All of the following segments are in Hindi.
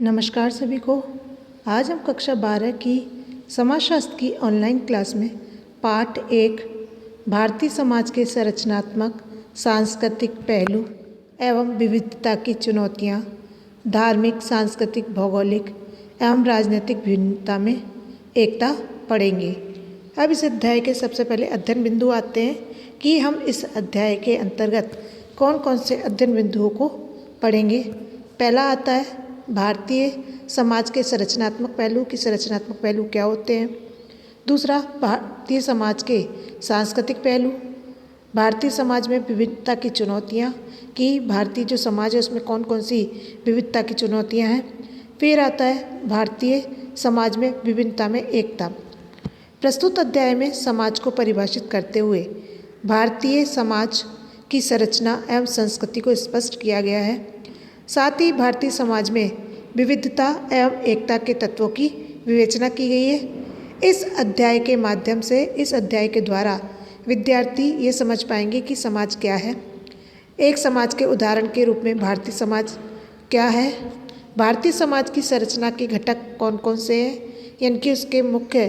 नमस्कार सभी को। आज हम कक्षा 12 की समाजशास्त्र की ऑनलाइन क्लास में पाठ 1 भारतीय समाज के संरचनात्मक सांस्कृतिक पहलू एवं विविधता की चुनौतियाँ, धार्मिक, सांस्कृतिक, भौगोलिक एवं राजनीतिक भिन्नता में एकता पढ़ेंगे। अब इस अध्याय के सबसे पहले अध्ययन बिंदु आते हैं कि हम इस अध्याय के अंतर्गत कौन कौन से अध्ययन बिंदुओं को पढ़ेंगे। पहला आता है भारतीय समाज के संरचनात्मक पहलू की संरचनात्मक पहलू क्या होते हैं। दूसरा, भारतीय समाज के सांस्कृतिक पहलू, भारतीय समाज में विविधता की चुनौतियाँ कि भारतीय जो समाज है उसमें कौन कौन सी विविधता की चुनौतियाँ हैं। फिर आता है भारतीय समाज में विभिन्नता में एकता। प्रस्तुत अध्याय में समाज को परिभाषित करते हुए भारतीय समाज की संरचना एवं संस्कृति को स्पष्ट किया गया है। साथ ही भारतीय समाज में विविधता एवं एकता के तत्वों की विवेचना की गई है। इस अध्याय के माध्यम से, इस अध्याय के द्वारा विद्यार्थी ये समझ पाएंगे कि समाज क्या है। एक समाज के उदाहरण के रूप में भारतीय समाज क्या है, भारतीय समाज की संरचना के घटक कौन कौन से हैं, यानी कि उसके मुख्य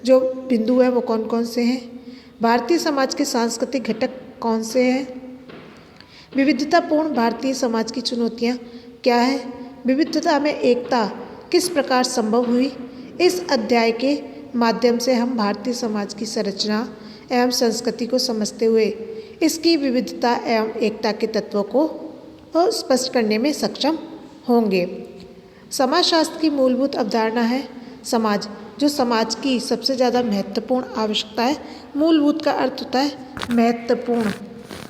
जो बिंदु हैं वो कौन कौन से हैं। भारतीय समाज के सांस्कृतिक घटक कौन से हैं। विविधतापूर्ण भारतीय समाज की चुनौतियाँ क्या है, विविधता में एकता किस प्रकार संभव हुई। इस अध्याय के माध्यम से हम भारतीय समाज की संरचना एवं संस्कृति को समझते हुए इसकी विविधता एवं एकता के तत्वों को स्पष्ट करने में सक्षम होंगे। समाजशास्त्र की मूलभूत अवधारणा है समाज, जो समाज की सबसे ज़्यादा महत्वपूर्ण आवश्यकता है। मूलभूत का अर्थ होता है महत्वपूर्ण।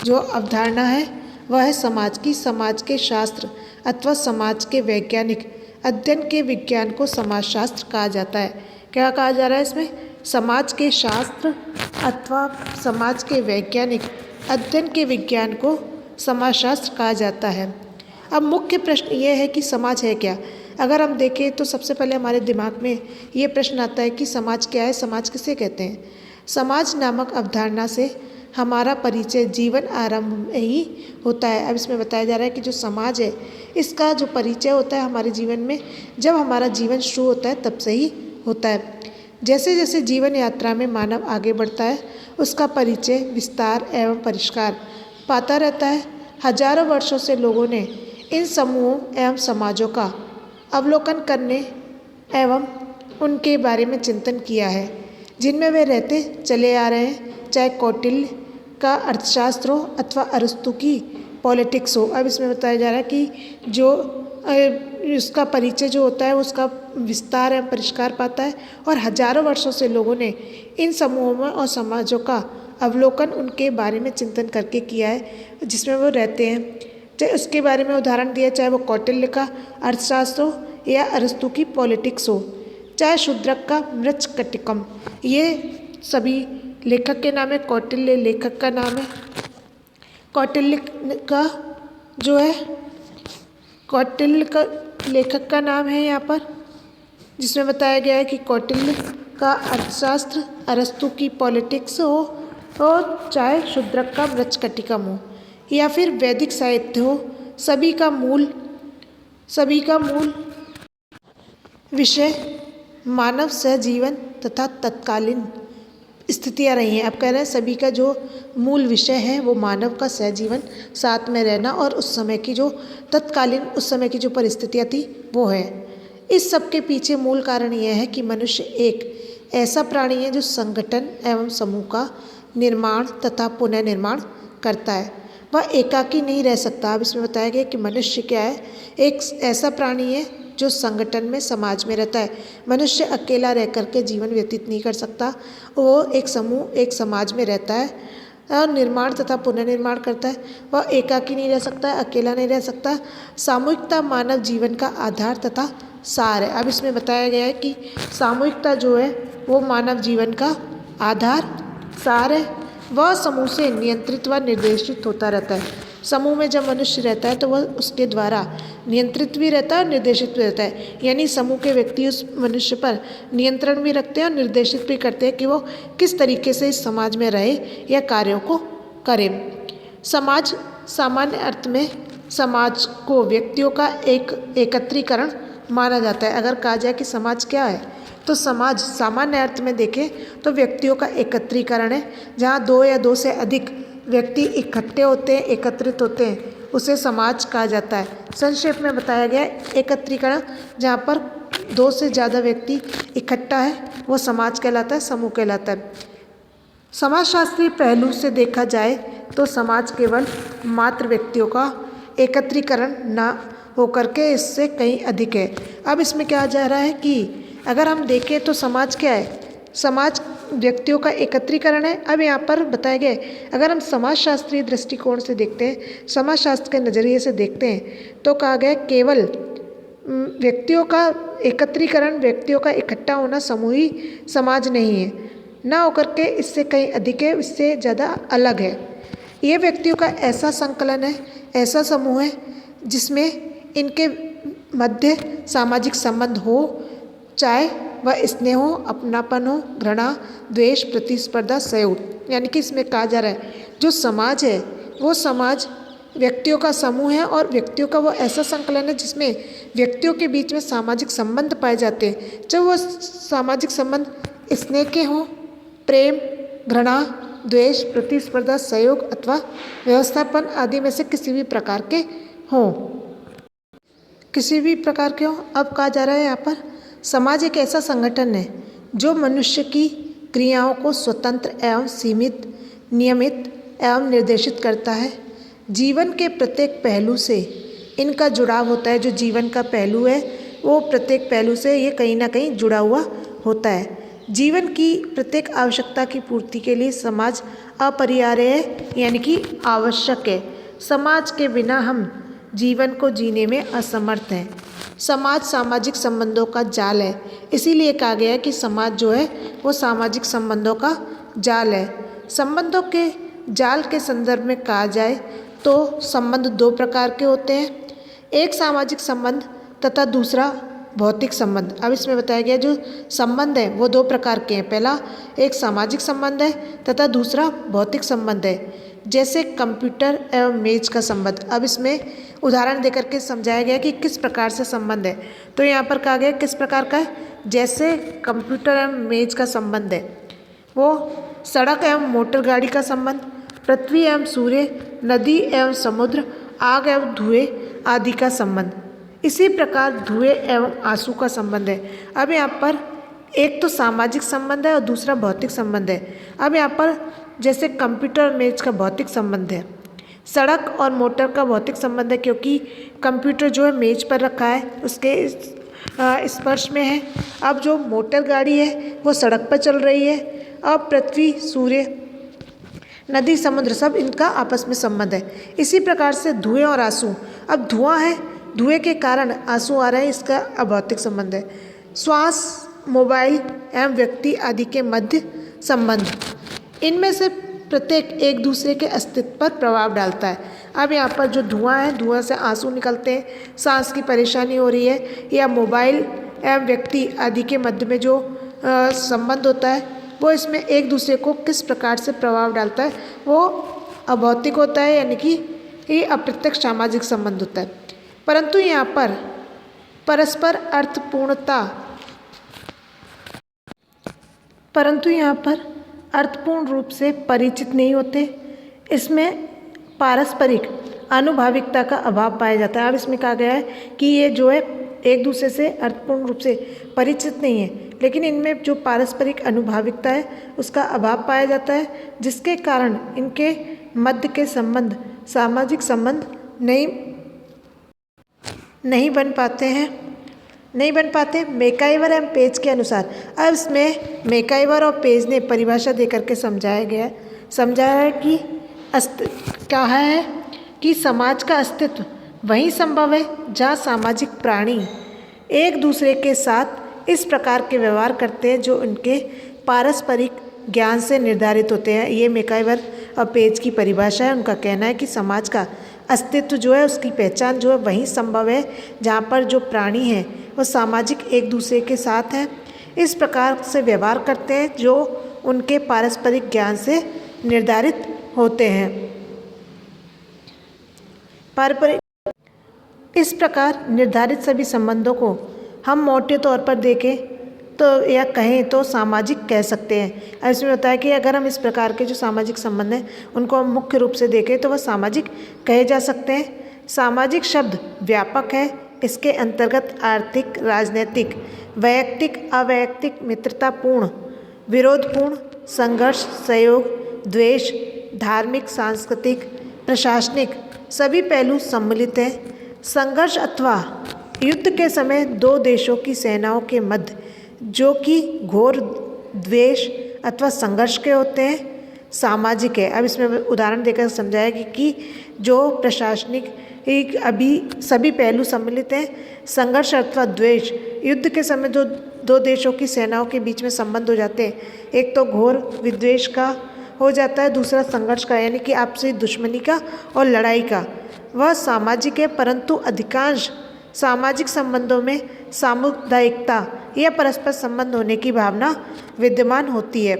जो अवधारणा है वह है समाज की। समाज के शास्त्र अथवा समाज के वैज्ञानिक अध्ययन के विज्ञान को समाजशास्त्र कहा जाता है। क्या कहा जा रहा है इसमें, समाज के शास्त्र अथवा समाज के वैज्ञानिक अध्ययन के विज्ञान को समाजशास्त्र कहा जाता है। अब मुख्य प्रश्न ये है कि समाज है क्या। अगर हम देखें तो सबसे पहले हमारे दिमाग में ये प्रश्न आता है कि समाज क्या है, समाज किसे कहते हैं। समाज नामक अवधारणा से हमारा परिचय जीवन आरंभ में ही होता है। अब इसमें बताया जा रहा है कि जो समाज है इसका जो परिचय होता है हमारे जीवन में, जब हमारा जीवन शुरू होता है तब से ही होता है। जैसे जैसे जीवन यात्रा में मानव आगे बढ़ता है उसका परिचय, विस्तार एवं परिष्कार पाता रहता है। हजारों वर्षों से लोगों ने इन समूहों एवं समाजों का अवलोकन करने एवं उनके बारे में चिंतन किया है जिनमें वे रहते चले आ रहे हैं, चाहे कौटिल्य का अर्थशास्त्र हो अथवा अरस्तु की पॉलिटिक्स हो। अब इसमें बताया जा रहा है कि जो उसका परिचय जो होता है उसका विस्तार एवं परिष्कार पाता है और हजारों वर्षों से लोगों ने इन समूहों में और समाजों का अवलोकन उनके बारे में चिंतन करके किया है जिसमें वो रहते हैं। चाहे उसके बारे में उदाहरण दिया, चाहे वो कौटिल्य का अर्थशास्त्र हो या अरस्तु की पॉलिटिक्स हो, चाहे शूद्रक का मृच्छकटिकम, ये सभी लेखक के नाम है। कौटिल्य लेखक का नाम है। कौटिल्य का जो है कौटिल्य का लेखक का नाम है यहाँ पर, जिसमें बताया गया है कि कौटिल्य का अर्थशास्त्र, अरस्तु की पॉलिटिक्स हो और चाहे शूद्रक का मृच्छकटिकम हो या फिर वैदिक साहित्य हो, सभी का मूल विषय मानव सहजीवन तथा तत्कालीन स्थितियाँ रही हैं। अब कह रहे हैं सभी का जो मूल विषय है वो मानव का सहजीवन, साथ में रहना और उस समय की जो तत्कालीन उस समय की जो परिस्थितियाँ थी वो है। इस सब के पीछे मूल कारण यह है कि मनुष्य एक ऐसा प्राणी है जो संगठन एवं समूह का निर्माण तथा पुनः निर्माण करता है। वह एकाकी नहीं रह सकता। अब इसमें बताया गया कि मनुष्य क्या है, एक ऐसा प्राणी है जो संगठन में, समाज में रहता है। मनुष्य अकेला रह कर के जीवन व्यतीत नहीं कर सकता, वो एक समूह, एक समाज में रहता है और निर्माण तथा पुनर्निर्माण करता है। वह एकाकी नहीं रह सकता है, अकेला नहीं रह सकता। सामूहिकता मानव जीवन का आधार तथा सार है। अब इसमें बताया गया है कि सामूहिकता जो है वो मानव जीवन का आधार सार है। वह समूह से नियंत्रित व निर्देशित होता रहता है। समूह में जब मनुष्य रहता है तो वह उसके द्वारा नियंत्रित भी रहता है और निर्देशित भी रहता है, यानी समूह के व्यक्ति उस मनुष्य पर नियंत्रण भी रखते हैं और निर्देशित भी करते हैं कि वो किस तरीके से इस समाज में रहे या कार्यों को करे। समाज सामान्य अर्थ में समाज को व्यक्तियों का एक एकत्रीकरण माना जाता है। अगर कहा जाए कि समाज क्या है, तो समाज सामान्य अर्थ में देखें तो व्यक्तियों का एकत्रीकरण है, जहाँ दो या दो से अधिक व्यक्ति इकट्ठे होते हैं, एकत्रित होते हैं, उसे समाज कहा जाता है। संक्षेप में बताया गया एकत्रीकरण, जहाँ पर दो से ज़्यादा व्यक्ति इकट्ठा है, वो समाज कहलाता है, समूह कहलाता है। समाजशास्त्रीय पहलू से देखा जाए तो समाज केवल मात्र व्यक्तियों का एकत्रीकरण न होकर के इससे कहीं अधिक है। अब इसमें क्या जा रहा है कि अगर हम देखें तो समाज क्या है, समाज व्यक्तियों का एकत्रीकरण है। अब यहाँ पर बताया गया है, अगर हम समाजशास्त्रीय दृष्टिकोण से देखते हैं, समाजशास्त्र के नज़रिए से देखते हैं, तो कहा गया केवल व्यक्तियों का एकत्रीकरण, व्यक्तियों का इकट्ठा होना समूही समाज नहीं है, ना होकर के इससे कहीं अधिक है, इससे ज़्यादा अलग है। ये व्यक्तियों का ऐसा संकलन है, ऐसा समूह है जिसमें इनके मध्य सामाजिक संबंध हो, चाहे वह स्नेह हो, अपनापन हो, घृणा, द्वेष, प्रतिस्पर्धा, सहयोग। यानी कि इसमें कहा जा रहा है जो समाज है वो समाज व्यक्तियों का समूह है और व्यक्तियों का वो ऐसा संकलन है जिसमें व्यक्तियों के बीच में सामाजिक संबंध पाए जाते हैं, चाहे वो सामाजिक संबंध स्नेह के हों, प्रेम, घृणा, द्वेष, प्रतिस्पर्धा, सहयोग अथवा व्यवस्थापन आदि में से किसी भी प्रकार के हों, किसी भी प्रकार के हों। अब कहा जा रहा है यहाँ पर समाज एक ऐसा संगठन है जो मनुष्य की क्रियाओं को स्वतंत्र एवं सीमित, नियमित एवं निर्देशित करता है। जीवन के प्रत्येक पहलू से इनका जुड़ाव होता है। जो जीवन का पहलू है वो प्रत्येक पहलू से ये कहीं ना कहीं जुड़ा हुआ होता है। जीवन की प्रत्येक आवश्यकता की पूर्ति के लिए समाज अपरिहार्य है, यानी कि आवश्यक है। समाज के बिना हम जीवन को जीने में असमर्थ हैं। समाज सामाजिक संबंधों का जाल है, इसीलिए कहा गया है कि समाज जो है वो सामाजिक संबंधों का जाल है। संबंधों के जाल के संदर्भ में कहा जाए तो संबंध दो प्रकार के होते हैं, एक सामाजिक संबंध तथा दूसरा भौतिक संबंध। अब इसमें बताया गया जो संबंध है वो दो प्रकार के हैं, पहला एक सामाजिक संबंध है तथा दूसरा भौतिक संबंध है, जैसे कंप्यूटर एवं मेज का संबंध। अब इसमें उदाहरण देकर के समझाया गया कि किस प्रकार से संबंध है। तो यहाँ पर कहा गया किस प्रकार का है, जैसे कंप्यूटर एवं मेज का संबंध है वो सड़क एवं मोटर गाड़ी का संबंध, पृथ्वी एवं सूर्य, नदी एवं समुद्र, आग एवं धुएं आदि का संबंध। इसी प्रकार धुएं एवं आंसू का संबंध है। अब यहाँ पर एक तो सामाजिक संबंध है और दूसरा भौतिक संबंध है। अब यहाँ पर जैसे कंप्यूटर और मेज का भौतिक संबंध है, सड़क और मोटर का भौतिक संबंध है, क्योंकि कंप्यूटर जो है मेज पर रखा है, उसके स्पर्श में है। अब जो मोटर गाड़ी है वो सड़क पर चल रही है। अब पृथ्वी, सूर्य, नदी, समुद्र सब इनका आपस में संबंध है। इसी प्रकार से धुएं और आंसू, अब धुआं है, धुएं के कारण आंसू आ रहे हैं, इसका अभौतिक संबंध है। श्वास, मोबाइल एवं व्यक्ति आदि के मध्य संबंध, इनमें से प्रत्येक एक दूसरे के अस्तित्व पर प्रभाव डालता है। अब यहाँ पर जो धुआं है, धुआं से आंसू निकलते हैं, सांस की परेशानी हो रही है, या मोबाइल एवं व्यक्ति आदि के मध्य में जो संबंध होता है वो इसमें एक दूसरे को किस प्रकार से प्रभाव डालता है, वो अभौतिक होता है, यानी कि ये अप्रत्यक्ष सामाजिक संबंध होता है। परंतु यहाँ पर परस्पर अर्थपूर्ण रूप से परिचित नहीं होते। इसमें पारस्परिक अनुभाविकता का अभाव पाया जाता है। अब इसमें कहा गया है कि ये जो है एक दूसरे से अर्थपूर्ण रूप से परिचित नहीं है, लेकिन इनमें जो पारस्परिक अनुभाविकता है उसका अभाव पाया जाता है, जिसके कारण इनके मध्य के संबंध सामाजिक संबंध नहीं बन पाते। मैकाइवर एवं पेज के अनुसार, अब इसमें मैकाइवर और पेज ने परिभाषा देकर के समझाया है कि कहा है कि समाज का अस्तित्व वही संभव है जहाँ सामाजिक प्राणी एक दूसरे के साथ इस प्रकार के व्यवहार करते हैं जो उनके पारस्परिक ज्ञान से निर्धारित होते हैं। ये मैकाइवर और पेज की परिभाषा है। उनका कहना है कि समाज का अस्तित्व जो है, उसकी पहचान जो है वहीं संभव है जहाँ पर जो प्राणी हैं वो सामाजिक एक दूसरे के साथ हैं, इस प्रकार से व्यवहार करते हैं जो उनके पारस्परिक ज्ञान से निर्धारित होते हैं। इस प्रकार निर्धारित सभी संबंधों को हम मोटे तौर पर देखें तो या कहें तो सामाजिक कह सकते हैं। अब इसमें होता है कि अगर हम इस प्रकार के जो सामाजिक संबंध हैं उनको हम मुख्य रूप से देखें तो वह सामाजिक कहे जा सकते हैं। सामाजिक शब्द व्यापक है। इसके अंतर्गत आर्थिक, राजनीतिक, वैयक्तिक, अवैयक्तिक, मित्रतापूर्ण, विरोधपूर्ण, संघर्ष, सहयोग, द्वेष, धार्मिक, सांस्कृतिक, प्रशासनिक सभी पहलू सम्मिलित हैं। संघर्ष अथवा युद्ध के समय दो देशों की सेनाओं के मध्य जो कि घोर द्वेष अथवा संघर्ष के होते हैं सामाजिक है। अब इसमें उदाहरण देकर समझाएगी कि जो प्रशासनिक एक अभी सभी पहलू सम्मिलित हैं। संघर्ष अथवा द्वेष युद्ध के समय जो दो देशों की सेनाओं के बीच में संबंध हो जाते हैं, एक तो घोर विद्वेष का हो जाता है, दूसरा संघर्ष का यानी कि आपसी दुश्मनी का और लड़ाई का, वह सामाजिक है। परंतु अधिकांश सामाजिक संबंधों में सामुदायिकता या परस्पर संबंध होने की भावना विद्यमान होती है।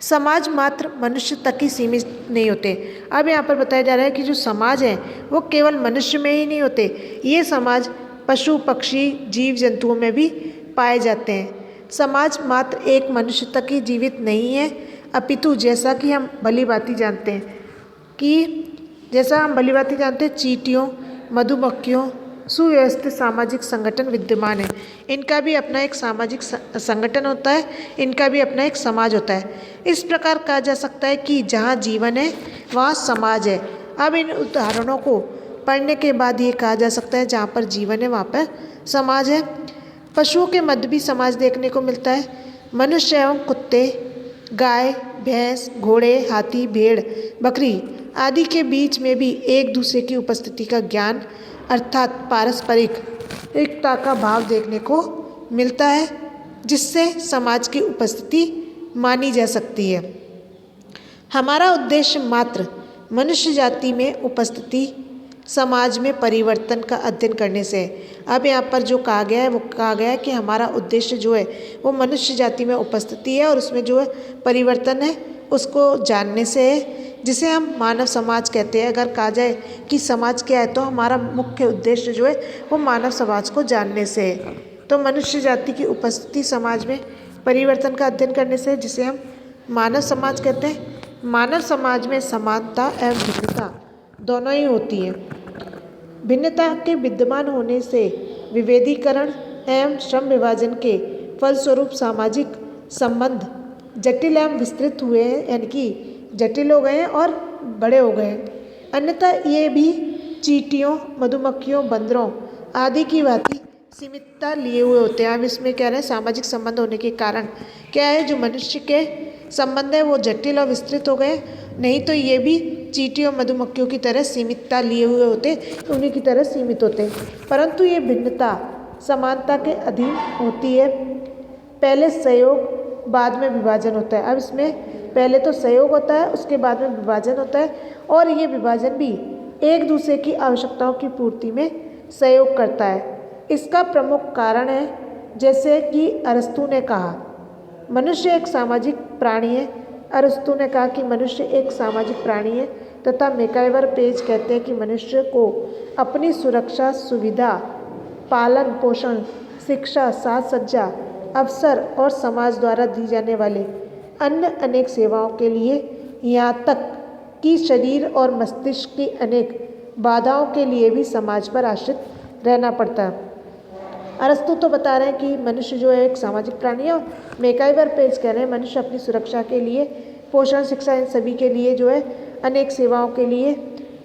समाज मात्र मनुष्य तक ही सीमित नहीं होते। अब यहाँ पर बताया जा रहा है कि जो समाज है वो केवल मनुष्य में ही नहीं होते, ये समाज पशु, पक्षी, जीव जंतुओं में भी पाए जाते हैं। समाज मात्र एक मनुष्य तक ही जीवित नहीं है, अपितु जैसा कि हम भली भांति जानते हैं चींटियों, मधुमक्खियों, सुव्यवस्थित सामाजिक संगठन विद्यमान है। इनका भी अपना एक सामाजिक संगठन होता है, इनका भी अपना एक समाज होता है। इस प्रकार कहा जा सकता है कि जहाँ जीवन है वहाँ समाज है। अब इन उदाहरणों को पढ़ने के बाद ये कहा जा सकता है जहाँ पर जीवन है वहाँ पर समाज है। पशुओं के मध्य भी समाज देखने को मिलता है। मनुष्य एवं कुत्ते, गाय, भैंस, घोड़े, हाथी, भेड़, बकरी आदि के बीच में भी एक दूसरे की उपस्थिति का ज्ञान अर्थात पारस्परिक एकता का भाव देखने को मिलता है, जिससे समाज की उपस्थिति मानी जा सकती है। हमारा उद्देश्य मात्र मनुष्य जाति में उपस्थिति समाज में परिवर्तन का अध्ययन करने से है। अब यहाँ पर जो कहा गया है वो कहा गया है कि हमारा उद्देश्य जो है वो मनुष्य जाति में उपस्थिति है और उसमें जो है परिवर्तन है उसको जानने से है, जिसे हम मानव समाज कहते हैं। अगर कहा जाए कि समाज क्या है तो हमारा मुख्य उद्देश्य जो है वो मानव समाज को जानने से है। तो मनुष्य जाति की उपस्थिति समाज में परिवर्तन का अध्ययन करने से, जिसे हम मानव समाज कहते हैं। मानव समाज में समानता एवं भिन्नता दोनों ही होती हैं। भिन्नता के विद्यमान होने से विभेदीकरण एवं श्रम विभाजन के फलस्वरूप सामाजिक संबंध जटिल एवं विस्तृत हुए हैं, यानी कि जटिल हो गए हैं और बड़े हो गए हैं। अन्यथा ये भी चींटियों, मधुमक्खियों, बंदरों आदि की भांति सीमितता लिए हुए होते हैं। अब इसमें कह रहे हैं सामाजिक संबंध होने के कारण क्या है, जो मनुष्य के संबंध है वो जटिल और विस्तृत हो गए, नहीं तो ये भी चींटियों, मधुमक्खियों की तरह सीमितता लिए हुए होते, उन्हीं की तरह सीमित होते। परंतु ये भिन्नता समानता के अधीन होती है। पहले सहयोग बाद में विभाजन होता है। अब इसमें पहले तो सहयोग होता है, उसके बाद में विभाजन होता है, और ये विभाजन भी एक दूसरे की आवश्यकताओं की पूर्ति में सहयोग करता है। इसका प्रमुख कारण है, जैसे कि अरस्तु ने कहा, मनुष्य एक सामाजिक प्राणी है। अरस्तु ने कहा कि मनुष्य एक सामाजिक प्राणी है, तथा मैकाइवर पेज कहते हैं कि मनुष्य को अपनी सुरक्षा, सुविधा, पालन पोषण, शिक्षा, साज सज्जा, अवसर और समाज द्वारा दी जाने वाले अन्य अनेक सेवाओं के लिए, यहाँ तक कि शरीर और मस्तिष्क की अनेक बाधाओं के लिए भी समाज पर आश्रित रहना पड़ता है। अरस्तु तो बता रहे हैं कि मनुष्य जो है एक सामाजिक प्राणी है, और मैकाइवर पेज कह रहे हैं मनुष्य अपनी सुरक्षा के लिए, पोषण, शिक्षा, इन सभी के लिए जो है अनेक सेवाओं के लिए,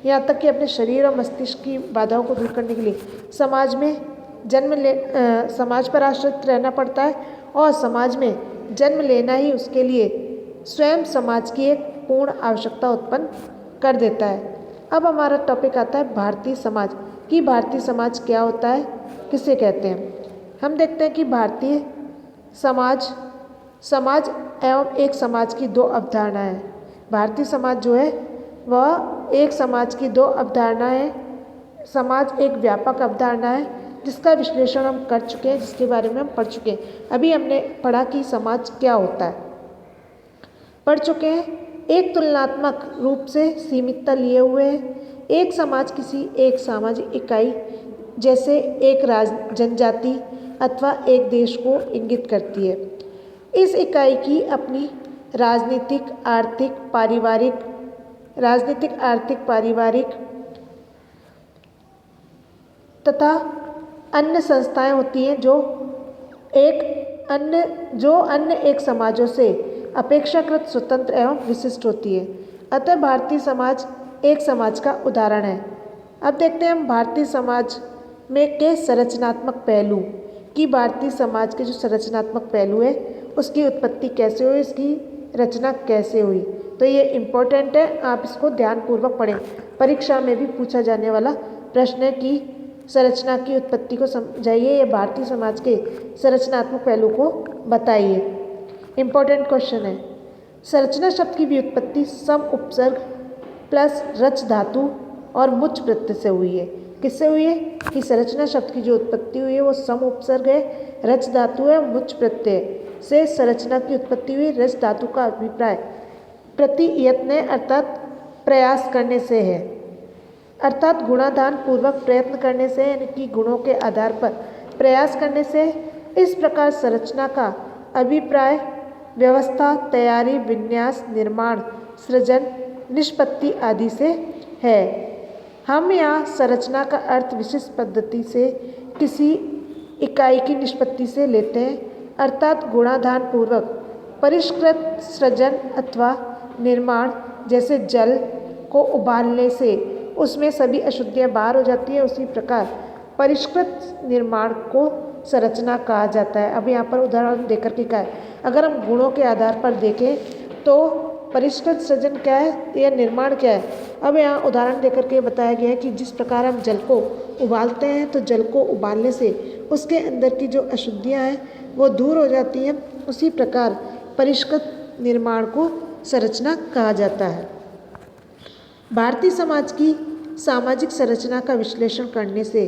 यहाँ तक कि अपने शरीर और मस्तिष्क की बाधाओं को दूर करने के लिए समाज पर आश्रित रहना पड़ता है, और समाज में जन्म लेना ही उसके लिए स्वयं समाज की एक पूर्ण आवश्यकता उत्पन्न कर देता है। अब हमारा टॉपिक आता है भारतीय समाज, कि भारतीय समाज क्या होता है, किसे कहते हैं। हम देखते हैं कि भारतीय समाज एवं एक समाज की दो अवधारणाएं हैं। भारतीय समाज जो है वह एक समाज की दो अवधारणाएं है। समाज एक व्यापक अवधारणा है जिसका विश्लेषण हम कर चुके हैं, जिसके बारे में हम पढ़ चुके हैं। अभी हमने पढ़ा कि समाज क्या होता है, पढ़ चुके हैं। एक तुलनात्मक रूप से सीमितता लिए हुए है। एक समाज किसी एक सामाजिक इकाई जैसे एक जनजाति अथवा एक देश को इंगित करती है। इस इकाई की अपनी राजनीतिक, आर्थिक, पारिवारिक तथा अन्य संस्थाएं होती हैं जो अन्य एक समाजों से अपेक्षाकृत स्वतंत्र एवं विशिष्ट होती है। अतः भारतीय समाज एक समाज का उदाहरण है। अब देखते हैं हम भारतीय समाज में के संरचनात्मक पहलू कि भारतीय समाज के जो संरचनात्मक पहलू है उसकी उत्पत्ति कैसे हुई, इसकी रचना कैसे हुई। तो ये इम्पोर्टेंट है, आप इसको ध्यानपूर्वक पढ़ें। परीक्षा में भी पूछा जाने वाला प्रश्न है कि संरचना की उत्पत्ति को समझाइए या भारतीय समाज के संरचनात्मक पहलू को बताइए। इम्पोर्टेंट क्वेश्चन है। संरचना शब्द की व्युत्पत्ति सम उपसर्ग प्लस रच धातु और मुच प्रत्यय से हुई है। किससे हुई है कि संरचना शब्द की जो उत्पत्ति हुई है वो सम उपसर्ग है, रच धातु है, मुच प्रत्यय से संरचना की उत्पत्ति हुई। रच धातु का अभिप्राय प्रतियत्न अर्थात प्रयास करने से है, अर्थात गुणाधान पूर्वक प्रयत्न करने से, यानी कि गुणों के आधार पर प्रयास करने से। इस प्रकार संरचना का अभिप्राय व्यवस्था, तैयारी, विन्यास, निर्माण, सृजन, निष्पत्ति आदि से है। हम यहाँ संरचना का अर्थ विशिष्ट पद्धति से किसी इकाई की निष्पत्ति से लेते हैं, अर्थात गुणाधान पूर्वक परिष्कृत सृजन अथवा निर्माण। जैसे जल को उबालने से उसमें सभी अशुद्धियाँ बाहर हो जाती हैं, उसी प्रकार परिष्कृत निर्माण को संरचना कहा जाता है। अब यहाँ पर उदाहरण देकर के कहा है, अगर हम गुणों के आधार पर देखें तो परिष्कृत सृजन क्या है या निर्माण क्या है। अब यहाँ उदाहरण देकर के बताया गया है कि जिस प्रकार हम जल को उबालते हैं तो जल को उबालने से उसके अंदर की जो अशुद्धियाँ हैं वो दूर हो जाती हैं, उसी प्रकार परिष्कृत निर्माण को संरचना कहा जाता है। भारतीय समाज की सामाजिक संरचना का विश्लेषण करने से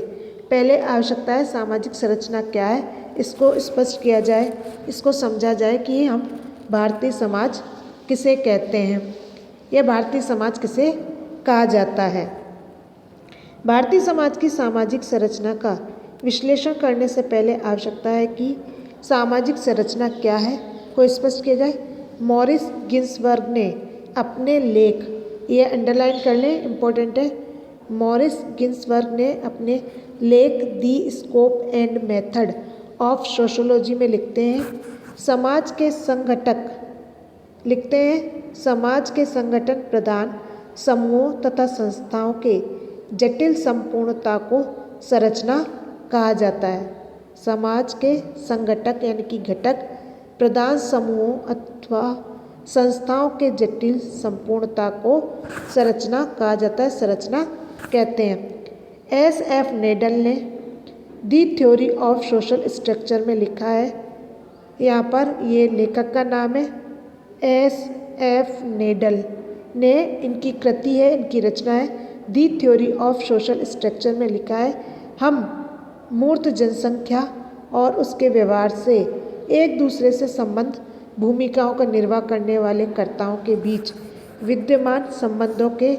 पहले आवश्यकता है सामाजिक संरचना क्या है, इसको स्पष्ट किया जाए, इसको समझा जाए कि हम भारतीय समाज किसे कहते हैं या भारतीय समाज किसे कहा जाता है। भारतीय समाज की सामाजिक संरचना का विश्लेषण करने से पहले आवश्यकता है कि सामाजिक संरचना क्या है को स्पष्ट किया जाए। मॉरिस गिन्सबर्ग ने अपने लेख, ये अंडरलाइन कर लें, इम्पोर्टेंट है। मॉरिस गिन्सबर्ग ने अपने लेख the scope and method of sociology में लिखते हैं, समाज के संगठन प्रधान समूहों तथा संस्थाओं के जटिल संपूर्णता को संरचना कहा जाता है। समाज के संगठक यानी कि घटक प्रधान समूहों अथवा संस्थाओं के जटिल संपूर्णता को संरचना कहा जाता है, संरचना कहते हैं। SF नेडल ने दी थ्योरी ऑफ सोशल स्ट्रक्चर में लिखा है, यहाँ पर ये लेखक का नाम है SF नेडल ने, इनकी कृति है, इनकी रचना है दी थ्योरी ऑफ सोशल स्ट्रक्चर में लिखा है, हम मूर्त जनसंख्या और उसके व्यवहार से एक दूसरे से संबंध भूमिकाओं का निर्वाह करने वाले कर्ताओं के बीच विद्यमान संबंधों के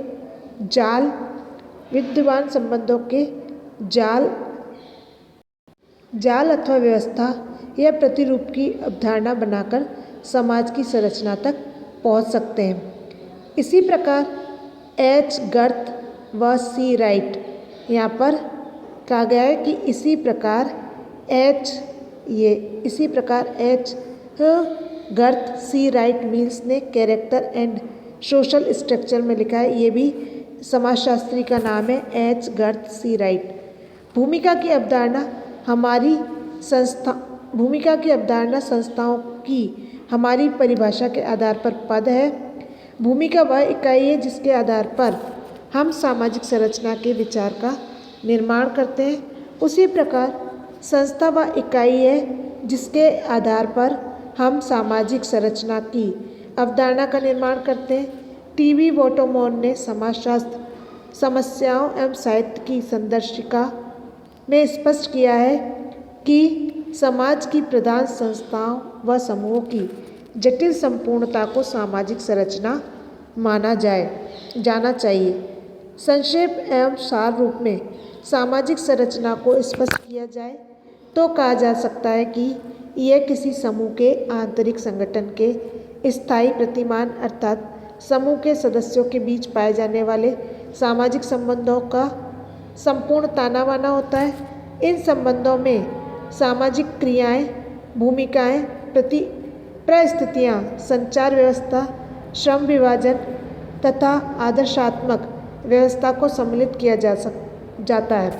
जाल अथवा व्यवस्था या प्रतिरूप की अवधारणा बनाकर समाज की संरचना तक पहुंच सकते हैं। इसी प्रकार H. गर्थ व C. राइट, यहाँ पर कहा गया है कि इसी प्रकार H. Gerth C. Wright Mills ने कैरेक्टर एंड सोशल स्ट्रक्चर में लिखा है, ये भी समाजशास्त्री का नाम है H. Gerth C. राइट। भूमिका की अवधारणा संस्थाओं की हमारी परिभाषा के आधार पर पद है। भूमिका वह इकाई है जिसके आधार पर हम सामाजिक संरचना के विचार का निर्माण करते हैं। उसी प्रकार संस्था वह इकाई है जिसके आधार पर हम सामाजिक संरचना की अवधारणा का निर्माण करते हैं। TV वॉटोमोर ने समाजशास्त्र समस्याओं एवं साहित्य की संदर्शिका में स्पष्ट किया है कि समाज की प्रधान संस्थाओं व समूहों की जटिल संपूर्णता को सामाजिक संरचना माना जाना चाहिए। संक्षेप एवं सार रूप में सामाजिक संरचना को स्पष्ट किया जाए तो कहा जा सकता है कि यह किसी समूह के आंतरिक संगठन के स्थायी प्रतिमान अर्थात समूह के सदस्यों के बीच पाए जाने वाले सामाजिक संबंधों का संपूर्ण ताना बाना होता है। इन संबंधों में सामाजिक क्रियाएं, भूमिकाएं, परिस्थितियां, संचार व्यवस्था, श्रम विभाजन तथा आदर्शात्मक व्यवस्था को सम्मिलित किया जाता है।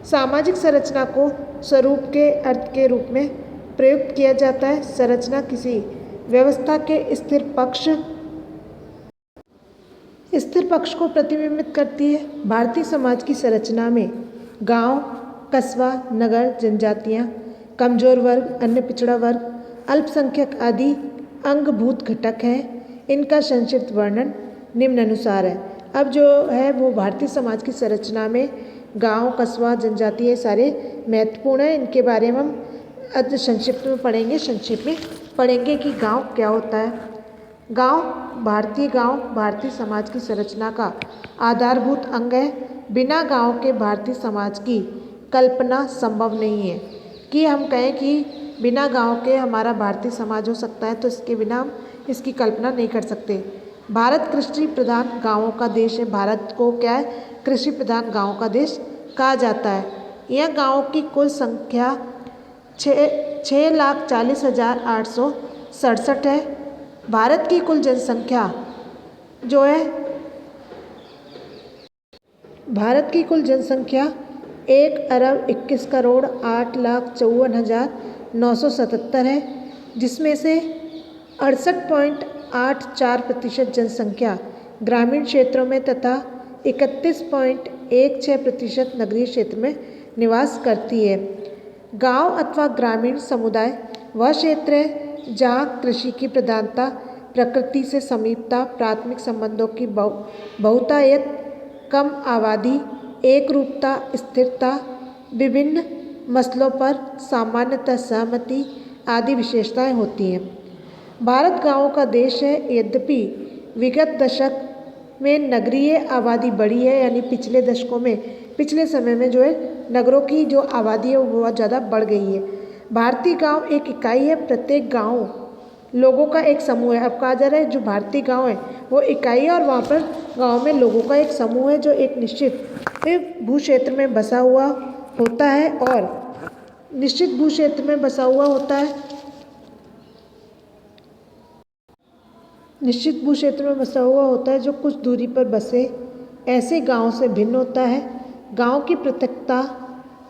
सामाजिक संरचना को स्वरूप के अर्थ के रूप में प्रयुक्त किया जाता है। संरचना किसी व्यवस्था के स्थिर पक्ष को प्रतिबिंबित करती है। भारतीय समाज की संरचना में गांव, कस्बा, नगर, जनजातियां, कमजोर वर्ग, अन्य पिछड़ा वर्ग, अल्पसंख्यक आदि अंगभूत घटक हैं। इनका संक्षिप्त वर्णन निम्नानुसार है। अब जो है वो भारतीय समाज की संरचना में गांव, कस्बा, जनजाति ये सारे महत्वपूर्ण हैं। इनके बारे में हम संक्षिप्त में पढ़ेंगे कि गांव क्या होता है। गांव भारतीय समाज की संरचना का आधारभूत अंग है। बिना गांव के भारतीय समाज की कल्पना संभव नहीं है। कि हम कहें कि बिना गांव के हमारा भारतीय समाज हो सकता है तो इसके बिना हम इसकी कल्पना नहीं कर सकते। भारत कृषि प्रधान गांवों का देश है। भारत को क्या है, कृषि प्रधान गांवों का देश कहा जाता है। यह गांवों की कुल संख्या 6,40,867 है। भारत की कुल जनसंख्या जो है 1,21,08,54,977 है, जिसमें से 68.84% जनसंख्या ग्रामीण क्षेत्रों में तथा 31.16% नगरीय क्षेत्र में निवास करती है। गांव अथवा ग्रामीण समुदाय वह क्षेत्र है जहां कृषि की प्रधानता, प्रकृति से समीपता, प्राथमिक संबंधों की बहुतायत, कम आबादी, एक रूपता, स्थिरता, विभिन्न मसलों पर सामान्यतः सहमति आदि विशेषताएं होती हैं। भारत गांवों का देश है। यद्यपि विगत दशक में नगरीय आबादी बढ़ी है, यानी पिछले समय में जो है नगरों की जो आबादी है वो बहुत ज़्यादा बढ़ गई है। भारतीय गांव एक इकाई है। प्रत्येक गांव लोगों का एक समूह है। अब कहा जा रहा है जो भारतीय गांव है वो इकाई है और वहाँ पर गांव में लोगों का एक समूह है जो एक निश्चित भू क्षेत्र में बसा हुआ होता है जो कुछ दूरी पर बसे ऐसे गांव से भिन्न होता है। गांव की पृथकता,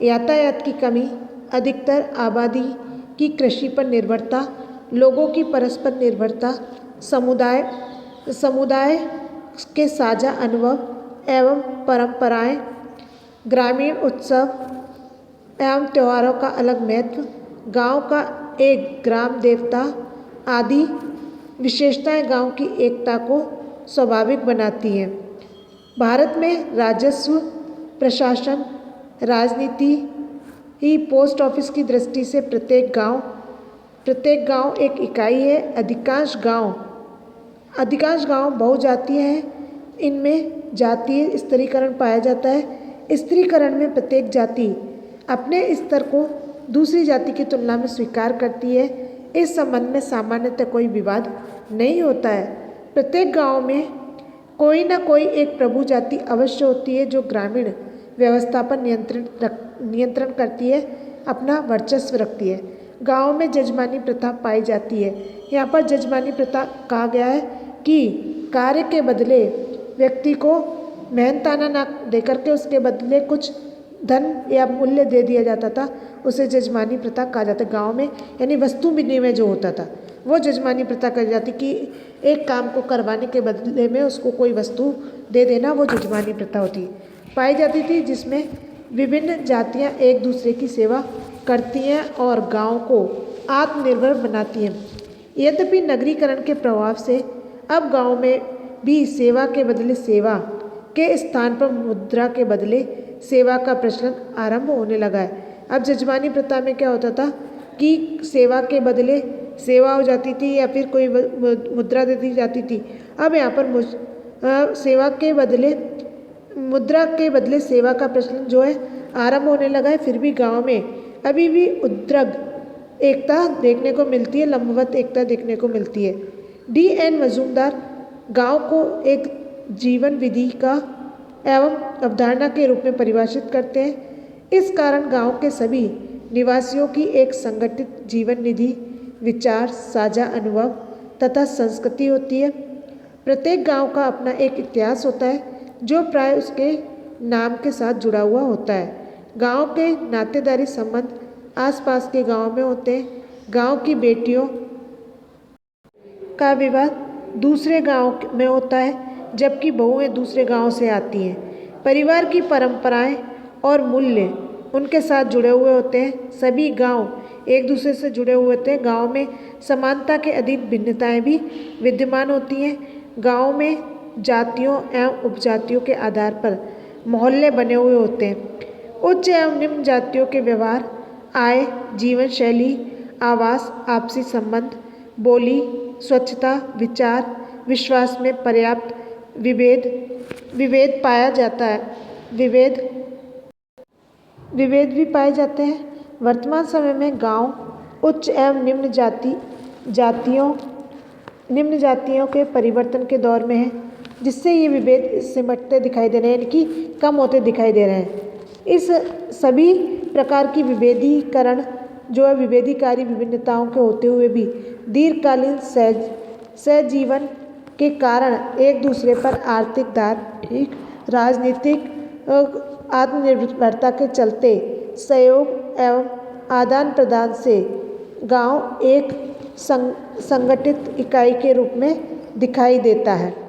यातायात की कमी, अधिकतर आबादी की कृषि पर निर्भरता, लोगों की परस्पर निर्भरता, समुदाय के साझा अनुभव एवं परंपराएं, ग्रामीण उत्सव एवं त्योहारों का अलग महत्व, गांव का एक ग्राम देवता आदि विशेषताएं गांव की एकता को स्वाभाविक बनाती हैं। भारत में राजस्व, प्रशासन, राजनीति ही पोस्ट ऑफिस की दृष्टि से प्रत्येक गांव एक इकाई है। अधिकांश गांव बहुजातीय हैं। इनमें जातीय स्त्रीकरण पाया जाता है। स्त्रीकरण में प्रत्येक जाति अपने स्तर को दूसरी जाति की तुलना में स्वीकार करती है। इस संबंध में सामान्यतः कोई विवाद नहीं होता है। प्रत्येक गांव में कोई ना कोई एक प्रभु जाति अवश्य होती है जो ग्रामीण व्यवस्था पर नियंत्रण करती है, अपना वर्चस्व रखती है। गांव में जजमानी प्रथा पाई जाती है। यहाँ पर जजमानी प्रथा कहा गया है कि कार्य के बदले व्यक्ति को मेहनताना ना देकर के उसके बदले कुछ धन या मूल्य दे दिया जाता था, उसे जजमानी प्रथा कहा जाता है। गांव में यानी वस्तु विनिमय जो होता था वो जजमानी प्रथा कही जाती कि एक काम को करवाने के बदले में उसको कोई वस्तु दे देना, वो जजमानी प्रथा पाई जाती थी, जिसमें विभिन्न जातियां एक दूसरे की सेवा करती हैं और गांव को आत्मनिर्भर बनाती हैं। यद्यपि नगरीकरण के प्रभाव से अब गांव में भी सेवा के बदले सेवा के स्थान पर मुद्रा के बदले सेवा का प्रचलन आरंभ होने लगा है। अब जजमानी प्रथा में क्या होता था कि सेवा के बदले सेवा हो जाती थी या फिर कोई मुद्रा दे दी जाती थी। अब यहाँ पर सेवा के बदले मुद्रा के बदले सेवा का प्रचलन जो है आरंभ होने लगा है। फिर भी गांव में अभी भी उद्ग्र एकता देखने को मिलती है, लंबवत एकता देखने को मिलती है। D.N. मजूमदार गांव को एक जीवन विधि का एवं अवधारणा के रूप में परिभाषित करते हैं। इस कारण गांव के सभी निवासियों की एक संगठित जीवन निधि, विचार, साझा अनुभव तथा संस्कृति होती है। प्रत्येक गांव का अपना एक इतिहास होता है जो प्राय उसके नाम के साथ जुड़ा हुआ होता है। गांव के नातेदारी संबंध आसपास के गांव में होते हैं। गांव की बेटियों का विवाह दूसरे गांव में होता है, जबकि बहुएं दूसरे गांव से आती हैं। परिवार की परंपराएं और मूल्य उनके साथ जुड़े हुए होते हैं। सभी गांव एक दूसरे से जुड़े हुए होते हैं। गांव में समानता के अधीन भिन्नताएं भी विद्यमान होती हैं। गांव में जातियों एवं उपजातियों के आधार पर मोहल्ले बने हुए होते हैं। उच्च एवं निम्न जातियों के व्यवहार, आय, जीवन शैली, आवास, आपसी संबंध, बोली, स्वच्छता, विचार, विश्वास में पर्याप्त विभेद पाया जाता है। विभेद भी पाए जाते हैं। वर्तमान समय में गांव उच्च एवं निम्न जातियों के परिवर्तन के दौर में है, जिससे ये विभेद सिमटते दिखाई दे रहे हैं, यानी कि कम होते दिखाई दे रहे हैं। इस सभी प्रकार की विभेदीकरण जो है विभेदीकारी विभिन्नताओं के होते हुए भी दीर्घकालीन सहजीवन के कारण एक दूसरे पर आर्थिक, धार्मिक, राजनीतिक आत्मनिर्भरता के चलते सहयोग एवं आदान प्रदान से गांव एक संगठित इकाई के रूप में दिखाई देता है।